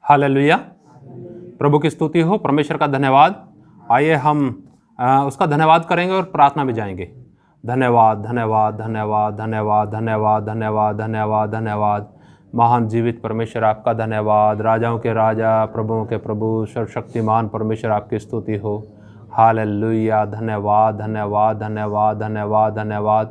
Hallelujah. प्रभु की स्तुति हो, परमेश्वर का धन्यवाद। आइए हम उसका धन्यवाद करेंगे और प्रार्थना में जाएंगे। धन्यवाद धन्यवाद धन्यवाद धन्यवाद धन्यवाद धन्यवाद धन्यवाद धन्यवाद। महान जीवित परमेश्वर आपका धन्यवाद। राजाओं के राजा, प्रभुओं के प्रभु, सर्वशक्तिमान परमेश्वर आपकी स्तुति हो। हालेलुया। धन्यवाद धन्यवाद धन्यवाद धन्यवाद धन्यवाद।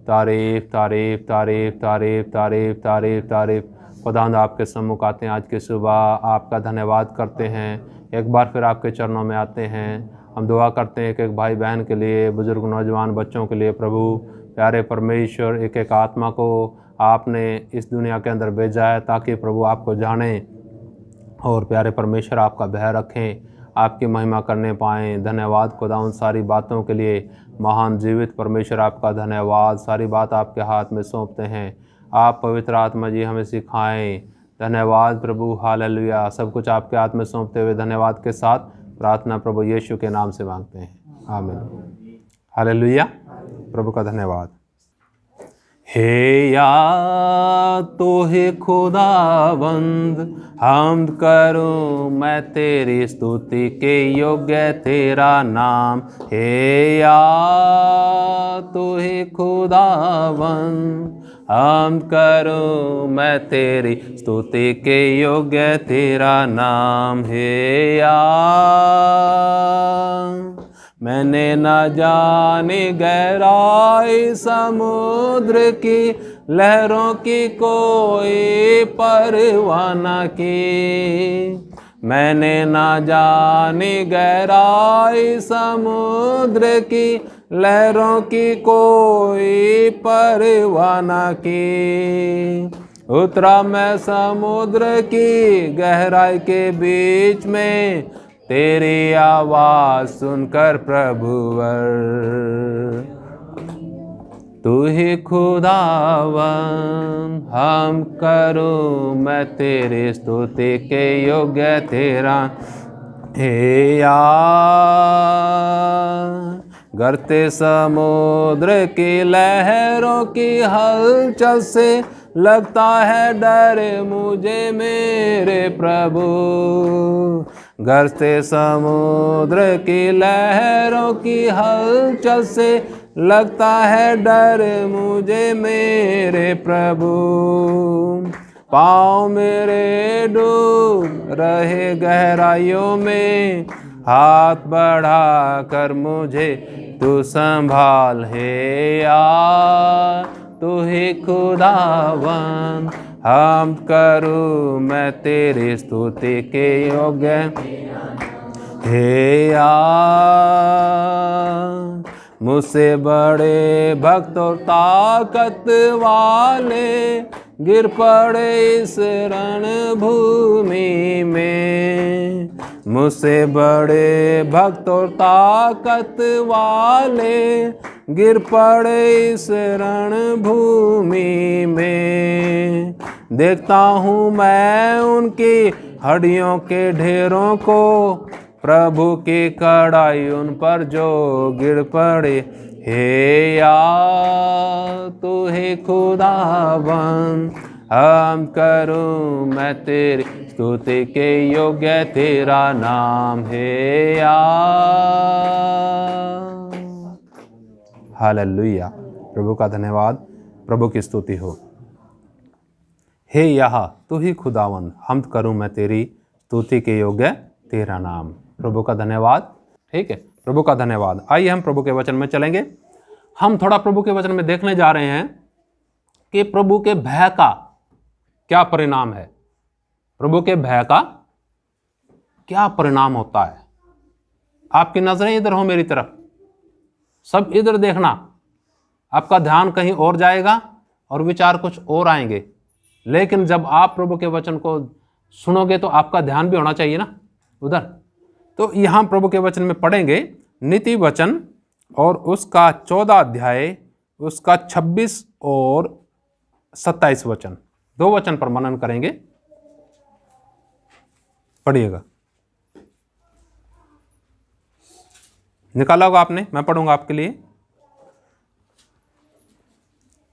तारीफ तारीफ तारीफ तारीफ तारीफ तारीफ तारीफ। खुदावंद आपके सम्मुख आते हैं आज की सुबह, आपका धन्यवाद करते हैं। एक बार फिर आपके चरणों में आते हैं। हम दुआ करते हैं एक भाई बहन के लिए, बुजुर्ग नौजवान बच्चों के लिए। प्रभु प्यारे परमेश्वर, एक एक आत्मा को आपने इस दुनिया के अंदर भेजा है ताकि प्रभु आपको जाने और प्यारे परमेश्वर आपका भय रखें, आपकी महिमा करने पाएँ। धन्यवाद खुदा उन सारी बातों के लिए। महान जीवित परमेश्वर आपका धन्यवाद। सारी बात आपके हाथ में सौंपते हैं। आप पवित्र आत्मा जी हमें सिखाएं। धन्यवाद प्रभु। हालेलुया। सब कुछ आपके हाथ में सौंपते हुए धन्यवाद के साथ प्रार्थना प्रभु यीशु के नाम से मांगते हैं, आमीन। हालेलुया। प्रभु का धन्यवाद। हे या तो हे खुदावंद, हमद करूं मैं तेरी स्तुति के योग्य तेरा नाम। हे या तो हे खुदावंद, हमद करूं मैं तेरी स्तुति के योग्य तेरा नाम। हे या मैंने न जानी गहराई समुद्र की, लहरों की कोई परवाह न की। मैंने न जानी गहराई समुद्र की, लहरों की कोई परवाह न की। उतरा मैं समुद्र की गहराई के बीच में, तेरी आवाज़ सुनकर प्रभुवर। तू ही खुदावन, हम करूं मैं तेरी स्तुति के योग्य तेरा। हे यार गरते समुद्र की लहरों की हलचल से लगता है डर मुझे मेरे प्रभु। गरते समुद्र की लहरों की हलचल से लगता है डर मुझे मेरे प्रभु। पाँव मेरे डूब रहे गहराइयों में, हाथ बढ़ा कर मुझे तू संभाल। हे यार तू ही खुदावन, हम करूं मैं तेरी स्तुति के योग्य। हे यार मुझसे बड़े भक्त और ताकत वाले गिर पड़े इस रणभूमि में। मुझसे बड़े भक्त और ताकत वाले गिर पड़े इस रणभूमि में। देखता हूँ मैं उनकी हड्डियों के ढेरों को, प्रभु की कड़ाई उन पर जो गिर पड़े। हे यार तू ही खुदावन, हम करूं मैं तेरी स्तुति के योग्य तेरा नाम। हे यार। हालेलुया। प्रभु का धन्यवाद। प्रभु की स्तुति हो। हे यहा तू ही खुदावन, हमद करूं मैं तेरी स्तुति के योग्य तेरा नाम। प्रभु का धन्यवाद। ठीक है, प्रभु का धन्यवाद। आइए हम प्रभु के वचन में चलेंगे। हम थोड़ा प्रभु के वचन में देखने जा रहे हैं कि प्रभु के भय का क्या परिणाम है। प्रभु के भय का क्या परिणाम होता है। आपकी नजरें इधर हो मेरी तरफ, सब इधर देखना। आपका ध्यान कहीं और जाएगा और विचार कुछ और आएंगे, लेकिन जब आप प्रभु के वचन को सुनोगे तो आपका ध्यान भी होना चाहिए ना उधर। तो यहाँ प्रभु के वचन में पढ़ेंगे नीति वचन और उसका 14 अध्याय, उसका 26 और 27 वचन, 2 वचन पर मनन करेंगे। पढ़िएगा। निकाला होगा आपने, मैं पढ़ूंगा आपके लिए।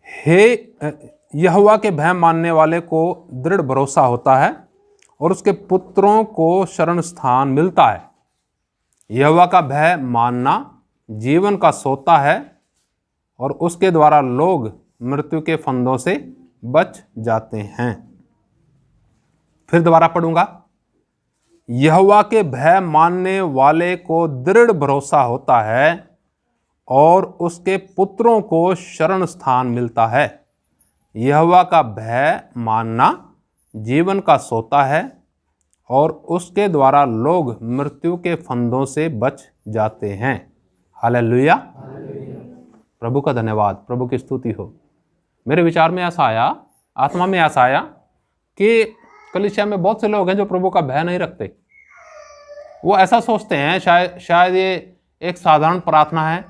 हे यहोवा के भय मानने वाले को दृढ़ भरोसा होता है और उसके पुत्रों को शरण स्थान मिलता है। यहोवा का भय मानना जीवन का सोता है और उसके द्वारा लोग मृत्यु के फंदों से बच जाते हैं। फिर दोबारा पढ़ूंगा। यहोवा के भय मानने वाले को दृढ़ भरोसा होता है और उसके पुत्रों को शरण स्थान मिलता है। यहोवा का भय मानना जीवन का सोता है और उसके द्वारा लोग मृत्यु के फंदों से बच जाते हैं। हालेलुया। प्रभु का धन्यवाद, प्रभु की स्तुति हो। मेरे विचार में ऐसा आया, आत्मा में ऐसा आया कि कलीसिया में बहुत से लोग हैं जो प्रभु का भय नहीं रखते। वो ऐसा सोचते हैं शायद ये एक साधारण प्रार्थना है,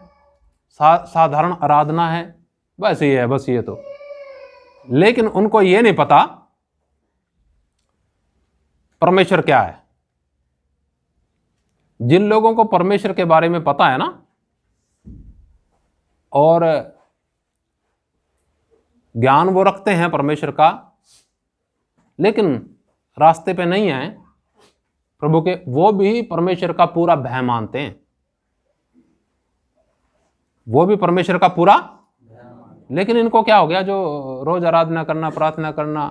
साधारण आराधना है, बस ये है, बस ये तो। लेकिन उनको ये नहीं पता परमेश्वर क्या है। जिन लोगों को परमेश्वर के बारे में पता है ना, और ज्ञान वो रखते हैं परमेश्वर का, लेकिन रास्ते पे नहीं है प्रभु के, वो भी परमेश्वर का पूरा भय मानते हैं। वो भी परमेश्वर का पूरा, लेकिन इनको क्या हो गया, जो रोज आराधना करना, प्रार्थना करना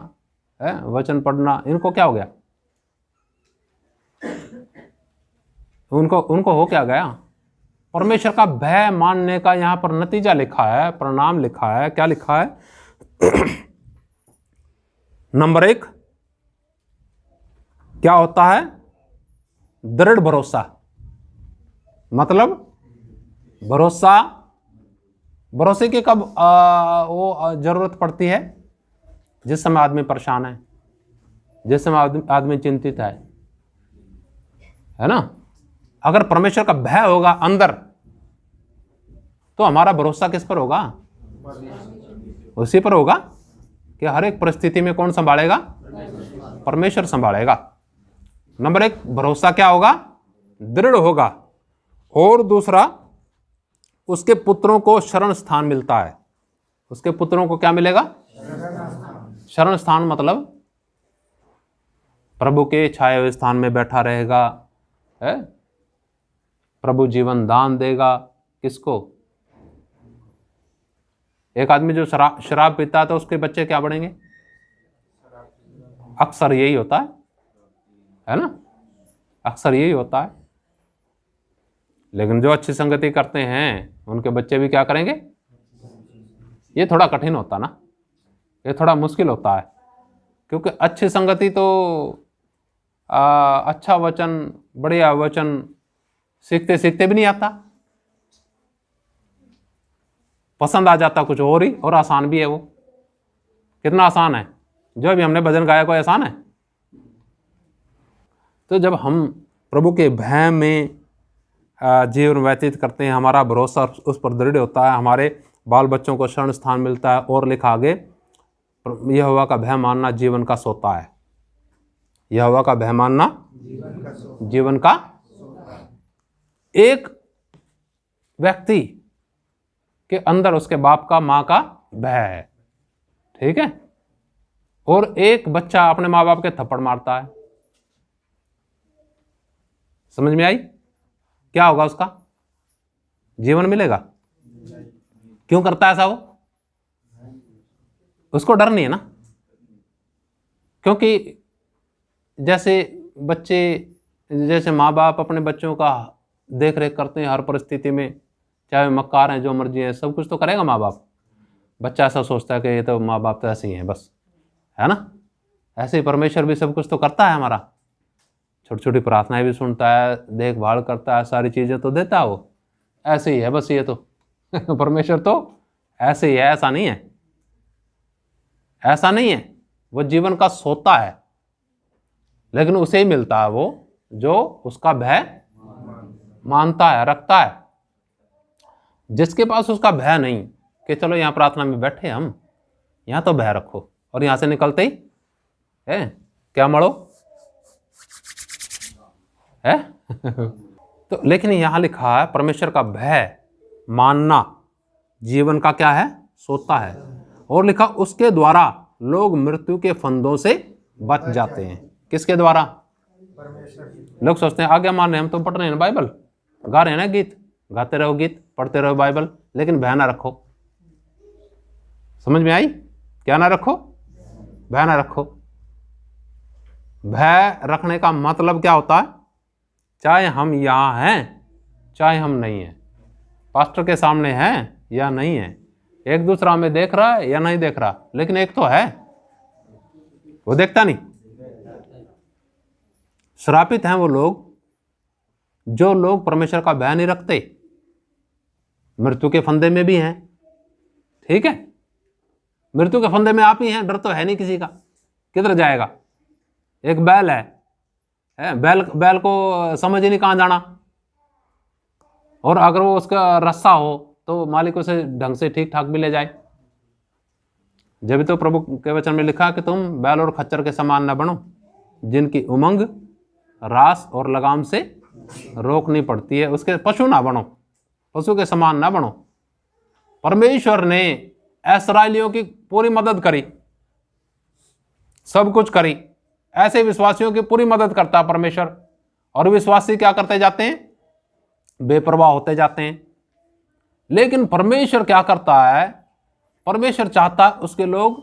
है, वचन पढ़ना, इनको क्या हो गया, उनको हो क्या गया। परमेश्वर का भय मानने का यहां पर नतीजा लिखा है, परिणाम लिखा है। क्या लिखा है? नंबर 1 क्या होता है? दृढ़ भरोसा। मतलब भरोसे की कब वो जरूरत पड़ती है? जिस समय आदमी परेशान है, जिस समय आदमी चिंतित है ना। अगर परमेश्वर का भय होगा अंदर, तो हमारा भरोसा किस पर होगा? उसी पर होगा कि हर एक परिस्थिति में कौन संभालेगा? परमेश्वर संभालेगा। नंबर 1 भरोसा क्या होगा? दृढ़ होगा। और दूसरा, उसके पुत्रों को शरण स्थान मिलता है। उसके पुत्रों को क्या मिलेगा? शरण स्थान मतलब प्रभु के छाए हुए स्थान में बैठा रहेगा, है? प्रभु जीवन दान देगा। किसको? एक आदमी जो शराब पीता है तो उसके बच्चे क्या बढ़ेंगे? अक्सर यही होता है ना, अक्सर यही होता है। लेकिन जो अच्छी संगति करते हैं उनके बच्चे भी क्या करेंगे? ये थोड़ा कठिन होता ना, ये थोड़ा मुश्किल होता है, क्योंकि अच्छी संगति तो अच्छा वचन, बढ़िया वचन सीखते सीखते भी नहीं आता, पसंद आ जाता कुछ और ही, और आसान भी है। वो कितना आसान है, जो अभी हमने भजन गाया कोई आसान है? तो जब हम प्रभु के भय में जीवन व्यतीत करते हैं, हमारा भरोसा उस पर दृढ़ होता है, हमारे बाल बच्चों को शरण स्थान मिलता है। और लिखा आगे, यहोवा का भय मानना जीवन का सोता है। यहोवा का भय मानना जीवन का। एक व्यक्ति के अंदर उसके बाप का, माँ का भय है, ठीक है। और एक बच्चा अपने माँ बाप के थप्पड़ मारता है, समझ में आई? क्या होगा? उसका जीवन मिलेगा? क्यों करता है ऐसा? वो उसको डर नहीं है ना, क्योंकि जैसे बच्चे, जैसे माँ बाप अपने बच्चों का देख रेख करते हैं हर परिस्थिति में, चाहे मक्कार हैं, जो मर्जी है, सब कुछ तो करेगा माँ बाप। बच्चा ऐसा सोचता है कि ये तो माँ बाप तो ऐसे ही हैं बस, है ना। ऐसे ही परमेश्वर भी सब कुछ तो करता है हमारा, छोटी छोटी प्रार्थनाएं भी सुनता है, देखभाल करता है, सारी चीज़ें तो देता है वो। ऐसे ही है बस ये तो परमेश्वर तो ऐसे ही है, ऐसा नहीं है, ऐसा नहीं है। वो जीवन का सोता है, लेकिन उसे ही मिलता है वो जो उसका भय मानता है, रखता है। जिसके पास उसका भय नहीं, कि चलो यहाँ प्रार्थना में बैठे हम, यहाँ तो भय रखो, और यहाँ से निकलते ही है क्या मरो है तो लेकिन यहाँ लिखा है परमेश्वर का भय मानना जीवन का क्या है? सोता है। और लिखा उसके द्वारा लोग मृत्यु के फंदों से बच जाते हैं। किसके द्वारा? लोग सोचते हैं आज्ञा मान रहे हैं, हम तो पढ़ रहे हैं ना बाइबल, गा रहे हैं ना गीत, गाते रहो गीत, पढ़ते रहो बाइबल, लेकिन भय ना रखो। समझ में आई? क्या ना रखो? भय ना रखो। भय रखने का मतलब क्या होता है? चाहे हम यहां हैं चाहे हम नहीं हैं, पास्टर के सामने हैं या नहीं है, एक दूसरा हमें देख रहा है या नहीं देख रहा, लेकिन एक तो है, वो देखता नहीं। श्रापित हैं वो लोग जो लोग परमेश्वर का भय नहीं रखते, मृत्यु के फंदे में भी हैं। ठीक है, मृत्यु के फंदे में आप ही हैं, डर तो है नहीं किसी का, किधर जाएगा? एक बैल है, बैल को समझ ही नहीं कहां जाना, और अगर वो उसका रस्सा हो तो मालिक उसे ढंग से ठीक ठाक भी ले जाए। जब तो प्रभु के वचन में लिखा कि तुम बैल और खच्चर के समान न बनो, जिनकी उमंग रास और लगाम से रोकनी पड़ती है, उसके पशु ना बनो, पशु के समान ना बनो। परमेश्वर ने इस्राएलियों की पूरी मदद करी, सब कुछ करी, ऐसे विश्वासियों की पूरी मदद करता परमेश्वर, और विश्वासी क्या करते जाते हैं? बेपरवाह होते जाते हैं। लेकिन परमेश्वर क्या करता है? परमेश्वर चाहता है उसके लोग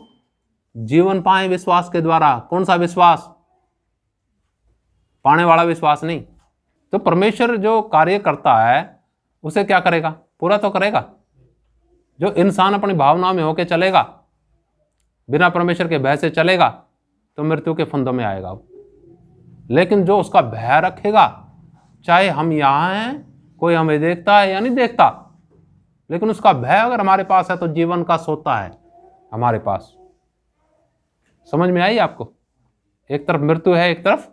जीवन पाए विश्वास के द्वारा। कौन सा विश्वास? पाने वाला विश्वास नहीं। तो परमेश्वर जो कार्य करता है उसे क्या करेगा? पूरा तो करेगा। जो इंसान अपनी भावनाओं में होकर चलेगा, बिना परमेश्वर के भय से चलेगा, तो मृत्यु के फंदों में आएगा। लेकिन जो उसका भय रखेगा, चाहे हम यहां हैं, कोई हमें देखता है या नहीं देखता, लेकिन उसका भय अगर हमारे पास है तो जीवन का सोता है हमारे पास। समझ में आई आपको? एक तरफ मृत्यु है, एक तरफ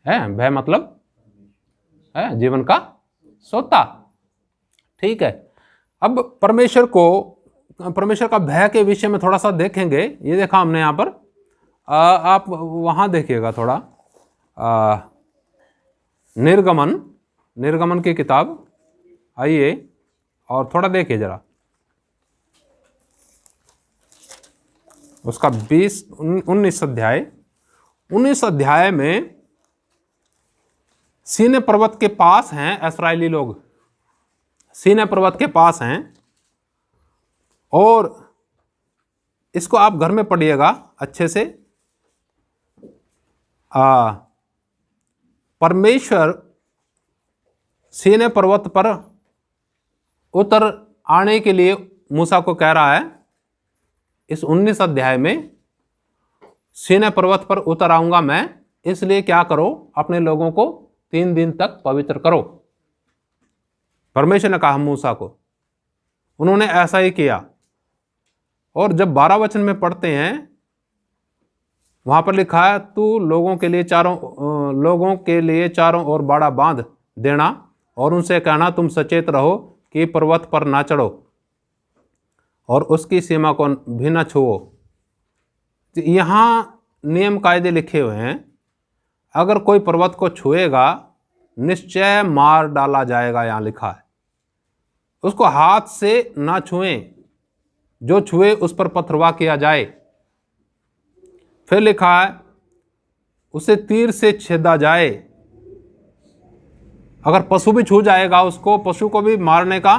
है भय, मतलब है जीवन का सोता। ठीक है, अब परमेश्वर का भय के विषय में थोड़ा सा देखेंगे। ये देखा हमने यहां पर, आप वहां देखिएगा थोड़ा, निर्गमन की किताब, आइए और थोड़ा देखिए जरा, उसका 19 अध्याय में सीनै पर्वत के पास हैं इस्राएली लोग, सीनै पर्वत के पास हैं, और इसको आप घर में पढ़िएगा अच्छे से। परमेश्वर सीनै पर्वत पर उतर आने के लिए मूसा को कह रहा है इस 19 अध्याय में, सीनै पर्वत पर उतर आऊंगा मैं, इसलिए क्या करो, अपने लोगों को 3 दिन तक पवित्र करो। परमेश्वर ने कहा मूसा को, उन्होंने ऐसा ही किया। और जब 12 वचन में पढ़ते हैं, वहां पर लिखा है, तू लोगों के लिए चारों ओर बाड़ा बांध देना और उनसे कहना, तुम सचेत रहो कि पर्वत पर ना चढ़ो और उसकी सीमा को भी ना छुओ। यहाँ नियम कायदे लिखे हुए हैं, अगर कोई पर्वत को छुएगा निश्चय मार डाला जाएगा। यहाँ लिखा है उसको हाथ से ना छुएं, जो छुए उस पर पथरवाह किया जाए। फिर लिखा है उसे तीर से छेदा जाए। अगर पशु भी छू जाएगा उसको, पशु को भी मारने का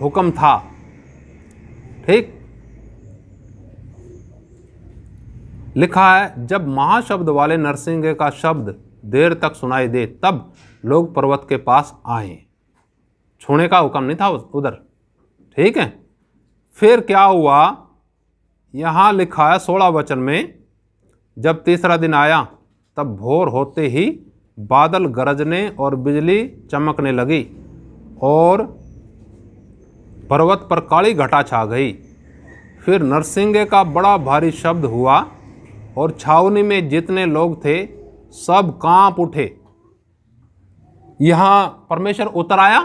हुक्म था। ठीक, लिखा है जब महाशब्द वाले नरसिंह का शब्द देर तक सुनाई दे तब लोग पर्वत के पास आए। छूने का हुक्म नहीं था उधर। ठीक है, फिर क्या हुआ? यहां लिखा है 16 वचन में, जब तीसरा दिन आया तब भोर होते ही बादल गरजने और बिजली चमकने लगी और पर्वत पर काली घटा छा गई। फिर नरसिंगे का बड़ा भारी शब्द हुआ और छावनी में जितने लोग थे सब कांप उठे। यहां परमेश्वर उतर आया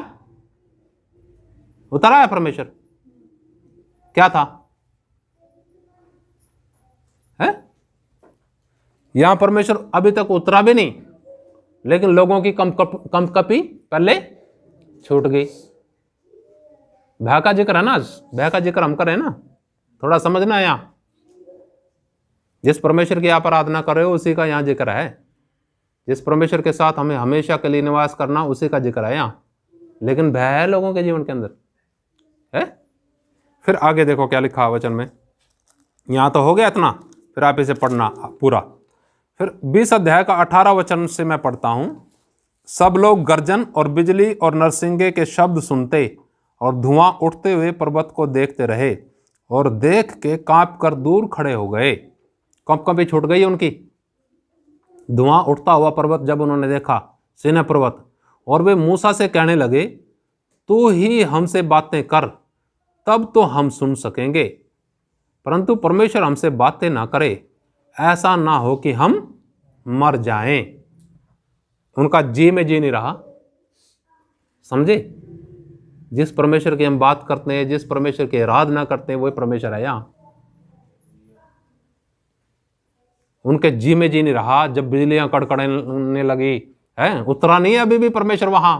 परमेश्वर। क्या था? है यहां परमेश्वर अभी तक उतरा भी नहीं, लेकिन लोगों की कंपकपी पहले छूट गई। भय का जिक्र है ना, भय का जिक्र हम करें ना, थोड़ा समझना है। यहां जिस परमेश्वर की आप आराधना कर रहे हो उसी का यहाँ जिक्र है। जिस परमेश्वर के साथ हमें हमेशा के लिए निवास करना उसी का जिक्र है यहाँ। लेकिन भय है लोगों के जीवन के अंदर है। फिर आगे देखो क्या लिखा वचन में। यहाँ तो हो गया इतना, फिर आप इसे पढ़ना पूरा। फिर 20 अध्याय का 18 वचन से मैं पढ़ता हूँ। सब लोग गर्जन और बिजली और नरसिंगे के शब्द सुनते और धुआं उठते हुए पर्वत को देखते रहे और देख के कांप कर दूर खड़े हो गए। कंपकंपी छूट गई उनकी। धुआं उठता हुआ पर्वत जब उन्होंने देखा, सीनै पर्वत, और वे मूसा से कहने लगे, तू ही हमसे बातें कर, तब तो हम सुन सकेंगे। परंतु परमेश्वर हमसे बातें ना करे, ऐसा ना हो कि हम मर जाएं। उनका जी में जी नहीं रहा। समझे? जिस परमेश्वर की हम बात करते हैं, जिस परमेश्वर की आराधना करते हैं, वही परमेश्वर है यहाँ। उनके जी में जी नहीं रहा। जब बिजलियां कड़कड़ाने लगी है, उतरा नहीं अभी भी परमेश्वर वहां।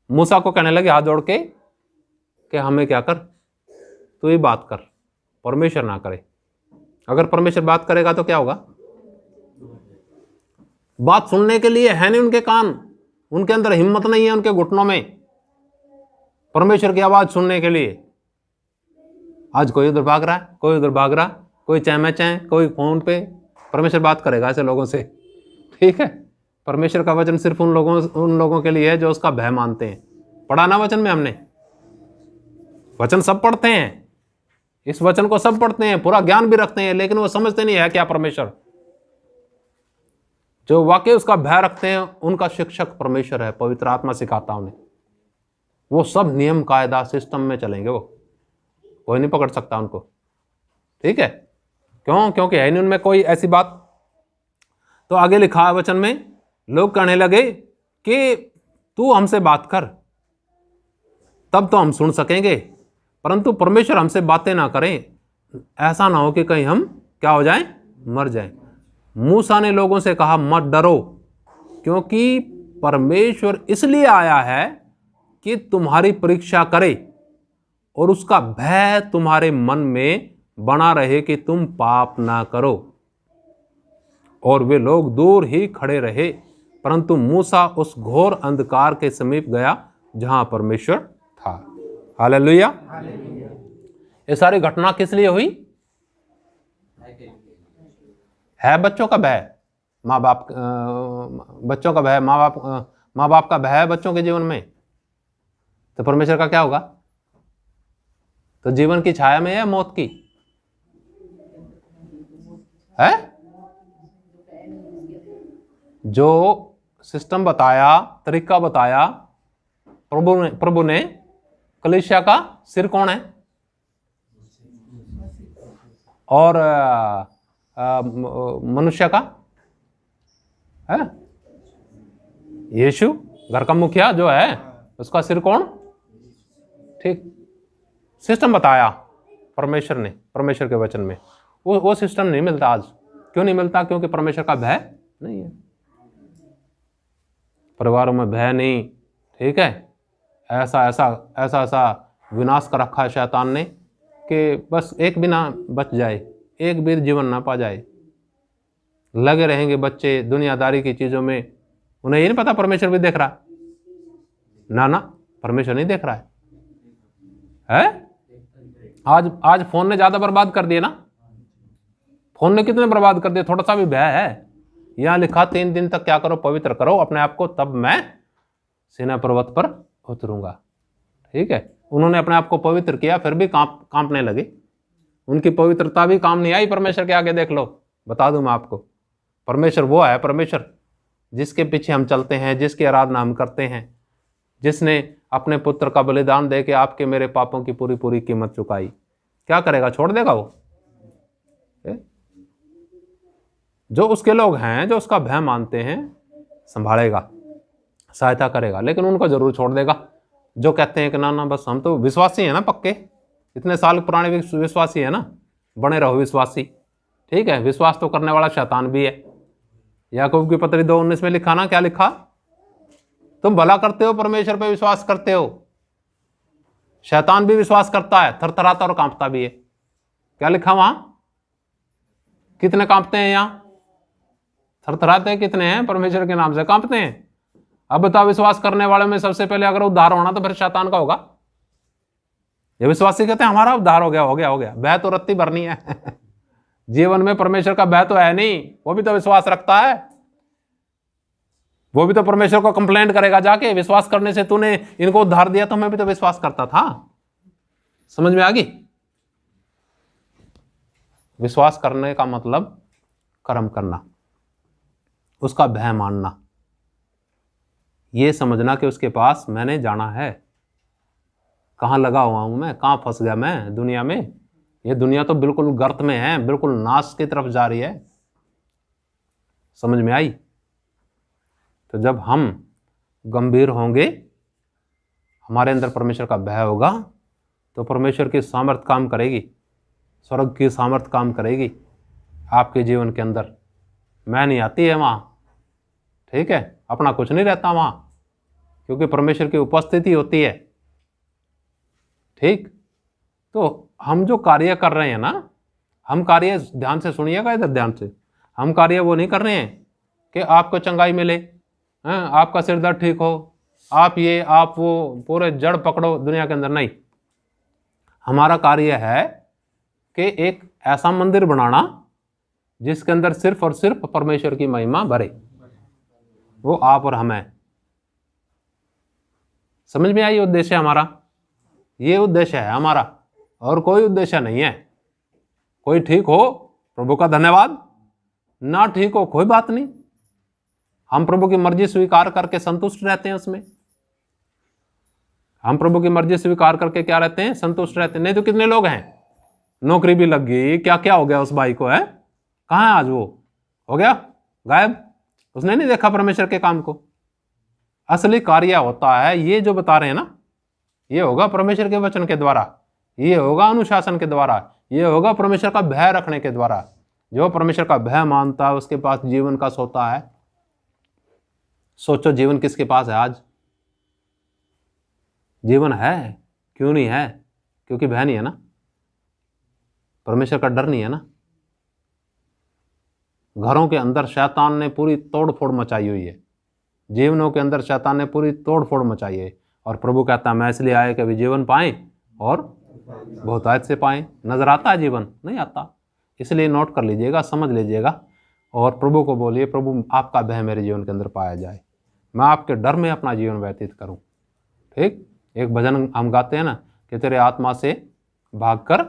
मूसा को कहने लगे हाथ जोड़ के कि हमें क्या कर, तू ही बात कर, परमेश्वर ना करे। अगर परमेश्वर बात करेगा तो क्या होगा? बात सुनने के लिए है नहीं उनके कान, उनके अंदर हिम्मत नहीं है, उनके घुटनों में परमेश्वर की आवाज सुनने के लिए। आज कोई उधर भाग रहा है, कोई उधर भाग रहा, कोई चैमे चैं, कोई फोन पे। परमेश्वर बात करेगा ऐसे लोगों से? ठीक है। परमेश्वर का वचन सिर्फ उन लोगों के लिए है जो उसका भय मानते हैं। पढ़ा ना वचन में हमने? वचन सब पढ़ते हैं, इस वचन को सब पढ़ते हैं, पूरा ज्ञान भी रखते हैं, लेकिन वो समझते नहीं है क्या परमेश्वर। जो वाकई उसका भय रखते हैं उनका शिक्षक परमेश्वर है, पवित्र आत्मा सिखाता उन्हें। वो सब नियम कायदा सिस्टम में चलेंगे, वो कोई नहीं पकड़ सकता उनको। ठीक है? क्यों? क्योंकि है नहीं उनमें कोई ऐसी बात। तो आगे लिखा है वचन में, लोग कहने लगे कि तू हमसे बात कर, तब तो हम सुन सकेंगे। परंतु परमेश्वर हमसे बातें ना करें, ऐसा ना हो कि कहीं हम क्या हो जाएं, मर जाएं। मूसा ने लोगों से कहा, मत डरो, क्योंकि परमेश्वर इसलिए आया है कि तुम्हारी परीक्षा करे और उसका भय तुम्हारे मन में बना रहे कि तुम पाप ना करो। और वे लोग दूर ही खड़े रहे, परंतु मूसा उस घोर अंधकार के समीप गया जहां परमेश्वर था। हालेलुया। ये सारी घटना किस लिए हुई? है बच्चों का भय, माँ बाप, बच्चों का भय, माँ बाप का भय है बच्चों के जीवन में। तो परमेश्वर का क्या होगा? तो जीवन की छाया में है मौत की है। जो सिस्टम बताया, तरीका बताया प्रभु ने, कलीसिया का सिर कौन है? और मनुष्य का है यीशु। घर का मुखिया जो है उसका सिर कौन? ठीक, सिस्टम बताया परमेश्वर ने, परमेश्वर के वचन में। वो सिस्टम नहीं मिलता आज। क्यों नहीं मिलता? क्योंकि परमेश्वर का भय नहीं है, परिवारों में भय नहीं। ठीक है? ऐसा विनाश कर रखा है शैतान ने कि बस एक भी ना बच जाए, एक भी जीवन ना पा जाए। लगे रहेंगे बच्चे दुनियादारी की चीज़ों में। उन्हें ये नहीं पता परमेश्वर भी देख रहा है। ना, परमेश्वर नहीं देख रहा है? आज फोन ने ज़्यादा बर्बाद कर दिया ना। फोन ने कितने बर्बाद कर दिया? थोड़ा सा भी भय है? यहाँ लिखा 3 दिन तक क्या करो? पवित्र करो अपने आप को, तब मैं सीनै पर्वत पर उतरूंगा। ठीक है? उन्होंने अपने आप को पवित्र किया, फिर भी कांपने लगे। उनकी पवित्रता भी काम नहीं आई परमेश्वर के आगे। देख लो, बता दूं मैं आपको, परमेश्वर वो है, परमेश्वर जिसके पीछे हम चलते हैं, जिसकी आराधना हम करते हैं, जिसने अपने पुत्र का बलिदान दे के आपके मेरे पापों की पूरी पूरी कीमत चुकाई। क्या करेगा? छोड़ देगा वो? जो उसके लोग हैं, जो उसका भय मानते हैं, संभालेगा, सहायता करेगा, लेकिन उनको जरूर छोड़ देगा। जो कहते हैं कि ना बस हम तो विश्वासी हैं ना, पक्के, इतने साल पुराने विश्वासी है ना, बने रहो विश्वासी। ठीक है? विश्वास तो करने वाला शैतान भी है। याकूब की पत्री 2:19 में लिखा ना, क्या लिखा? तुम भला करते हो, परमेश्वर पे विश्वास करते हो। शैतान भी विश्वास करता है, थरथराता और कांपता भी है। क्या लिखा वहां? कितने कांपते हैं यहाँ? थरथराते हैं कितने हैं? परमेश्वर के नाम से कांपते हैं। अब बताओ, विश्वास करने वाले में सबसे पहले अगर उद्धार होना तो फिर शैतान का होगा। ये विश्वासी कहते हैं हमारा उद्धार हो गया हो गया हो गया, बह तो रत्ती भरनी है जीवन में परमेश्वर का बह तो है नहीं, वो भी तो विश्वास रखता है, वो भी तो परमेश्वर को कंप्लेंट करेगा जाके, विश्वास करने से तूने इनको उद्धार दिया तो मैं भी तो विश्वास करता था। समझ में आ गई? विश्वास करने का मतलब कर्म करना, उसका भय मानना, ये समझना कि उसके पास मैंने जाना है। कहाँ लगा हुआ हूं मैं, कहाँ फंस गया मैं दुनिया में? ये दुनिया तो बिल्कुल गर्त में है, बिल्कुल नाश की तरफ जा रही है। समझ में आई? तो जब हम गंभीर होंगे, हमारे अंदर परमेश्वर का भय होगा, तो परमेश्वर की सामर्थ काम करेगी, स्वर्ग की सामर्थ काम करेगी आपके जीवन के अंदर। मैं नहीं आती है वहाँ, ठीक है, अपना कुछ नहीं रहता वहाँ, क्योंकि परमेश्वर की उपस्थिति होती है। ठीक, तो हम जो कार्य कर रहे हैं ना, हम कार्य, ध्यान से सुनिएगा इधर ध्यान से, हम कार्य वो नहीं कर रहे हैं कि आपको चंगाई मिले, आपका सिर दर्द ठीक हो, आप ये आप वो, पूरे जड़ पकड़ो दुनिया के अंदर, नहीं। हमारा कार्य है कि एक ऐसा मंदिर बनाना जिसके अंदर सिर्फ और सिर्फ परमेश्वर की महिमा भरे, वो आप और हम हैं। समझ में आई उद्देश्य हमारा? ये उद्देश्य है हमारा, और कोई उद्देश्य नहीं है। कोई ठीक हो, प्रभु का धन्यवाद, ना ठीक हो कोई बात नहीं, हम प्रभु की मर्जी स्वीकार करके संतुष्ट रहते हैं उसमें। हम प्रभु की मर्जी स्वीकार करके क्या रहते हैं? संतुष्ट रहते हैं। नहीं तो कितने लोग हैं, नौकरी भी लग गई, क्या क्या हो गया उस भाई को, है कहाँ है आज, वो हो गया गायब, उसने नहीं देखा परमेश्वर के काम को। असली कार्य होता है ये जो बता रहे हैं ना, ये होगा परमेश्वर के वचन के द्वारा, ये होगा अनुशासन के द्वारा, ये होगा परमेश्वर का भय रखने के द्वारा। जो परमेश्वर का भय मानता है उसके पास जीवन का सोता है। सोचो जीवन किसके पास है आज? जीवन है, क्यों नहीं है? क्योंकि भय नहीं है ना, परमेश्वर का डर नहीं है ना। घरों के अंदर शैतान ने पूरी तोड़फोड़ मचाई हुई है, जीवनों के अंदर शैतान ने पूरी तोड़फोड़ मचाई है, और प्रभु कहता है मैं इसलिए आया कि वे जीवन पाएं और बहुतायत से पाएं। नजर आता है जीवन? नहीं आता। इसलिए नोट कर लीजिएगा, समझ लीजिएगा, और प्रभु को बोलिए प्रभु आपका भय मेरे जीवन के अंदर पाया जाए, मैं आपके डर में अपना जीवन व्यतीत करूं। ठीक, एक भजन हम गाते हैं ना कि तेरे आत्मा से भागकर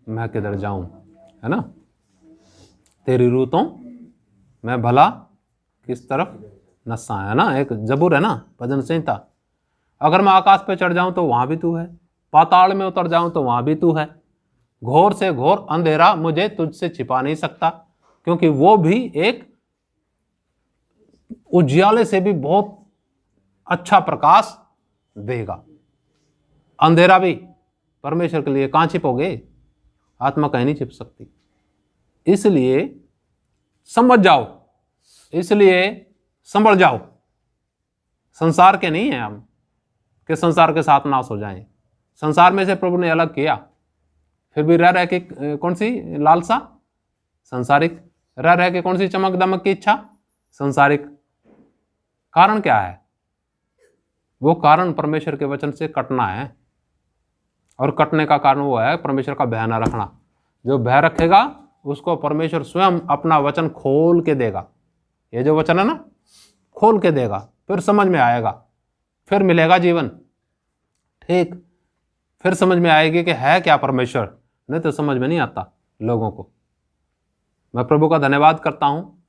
मैं किधर जाऊं, है ना, तेरी रूतों मैं भला किस तरफ नस्सा, है ना, एक जबूर है ना, भजन संहिता। अगर मैं आकाश पे चढ़ जाऊं तो वहां भी तू है, पाताल में उतर जाऊं तो वहां भी तू है, घोर से घोर अंधेरा मुझे तुझसे छिपा नहीं सकता, क्योंकि वो भी एक उजियाले से भी बहुत अच्छा प्रकाश देगा। अंधेरा भी परमेश्वर के लिए कहां छिपोगे? आत्मा कहीं नहीं छिप सकती। इसलिए समझ जाओ, इसलिए संभल जाओ। संसार के नहीं है हम कि संसार के साथ नाश हो जाएं। संसार में से प्रभु ने अलग किया, फिर भी रह रह के कौन सी लालसा? संसारिक। रह रह के कौन सी चमक दमक की इच्छा? संसारिक। कारण क्या है? वो कारण परमेश्वर के वचन से कटना है, और कटने का कारण वो है परमेश्वर का भय न रखना। जो भय रखेगा उसको परमेश्वर स्वयं अपना वचन खोल के देगा। ये जो वचन है ना, खोल के देगा, फिर समझ में आएगा, फिर मिलेगा जीवन। ठीक, फिर समझ में आएगी कि है क्या परमेश्वर, नहीं तो समझ में नहीं आता लोगों को। मैं प्रभु का धन्यवाद करता हूँ,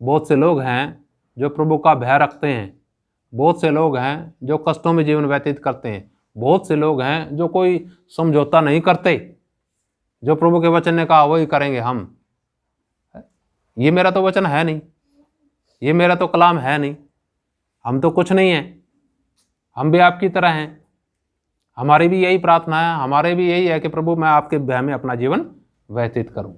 बहुत से लोग हैं जो प्रभु का भय रखते हैं, बहुत से लोग हैं जो कष्टों में जीवन व्यतीत करते हैं, बहुत से लोग हैं जो कोई समझौता नहीं करते, जो प्रभु के वचन ने कहा वही करेंगे हम। ये मेरा तो वचन है नहीं, ये मेरा तो कलाम है नहीं, हम तो कुछ नहीं हैं, हम भी आपकी तरह हैं। हमारी भी यही प्रार्थना है, हमारे भी यही है कि प्रभु मैं आपके भय में अपना जीवन व्यतीत करूं।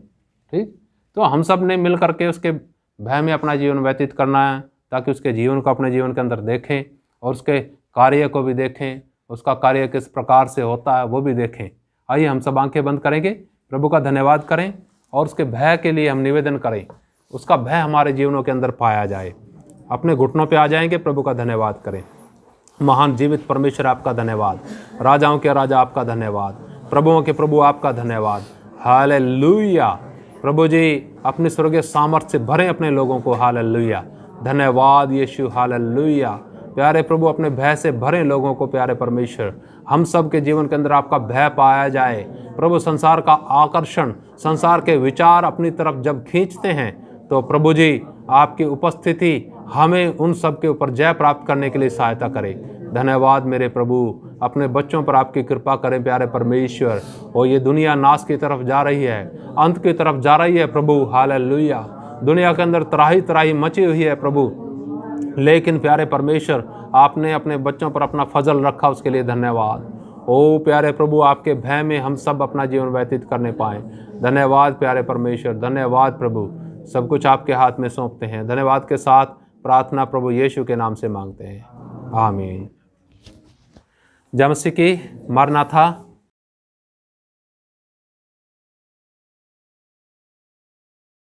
ठीक, तो हम सब ने मिल करके उसके भय में अपना जीवन व्यतीत करना है, ताकि उसके जीवन को अपने जीवन के अंदर देखें, और उसके कार्य को भी देखें, उसका कार्य किस प्रकार से होता है वो भी देखें। आइए हम सब आंखें बंद करेंगे, प्रभु का धन्यवाद करें और उसके भय के लिए हम निवेदन करें, उसका भय हमारे जीवनों के अंदर पाया जाए। अपने घुटनों पे आ जाएंगे, प्रभु का धन्यवाद करें। महान जीवित परमेश्वर आपका धन्यवाद, राजाओं के राजा आपका धन्यवाद, प्रभुओं के प्रभु आपका धन्यवाद। हालेलुया। प्रभु जी अपनी स्वर्गीय सामर्थ्य से भरें अपने लोगों को। हालेलुया। धन्यवाद यीशु। हालेलुया। प्यारे प्रभु अपने भय से भरें लोगों को। प्यारे परमेश्वर हम सब के जीवन के अंदर आपका भय पाया जाए। प्रभु संसार का आकर्षण, संसार के विचार अपनी तरफ जब खींचते हैं तो प्रभु जी आपकी उपस्थिति हमें उन सब के ऊपर जय प्राप्त करने के लिए सहायता करे। धन्यवाद मेरे प्रभु, अपने बच्चों पर आपकी कृपा करें प्यारे परमेश्वर। और ये दुनिया नाश की तरफ जा रही है, अंत की तरफ जा रही है प्रभु। हालेलुया। दुनिया के अंदर त्राही त्राही मची हुई है प्रभु, लेकिन प्यारे परमेश्वर आपने अपने बच्चों पर अपना फजल रखा, उसके लिए धन्यवाद। ओ प्यारे प्रभु आपके भय में हम सब अपना जीवन व्यतीत करने पाएँ। धन्यवाद प्यारे परमेश्वर, धन्यवाद प्रभु। सब कुछ आपके हाथ में सौंपते हैं। धन्यवाद के साथ प्रार्थना प्रभु यीशु के नाम से मांगते हैं, आमीन। जय मसीह की। मरनाथा।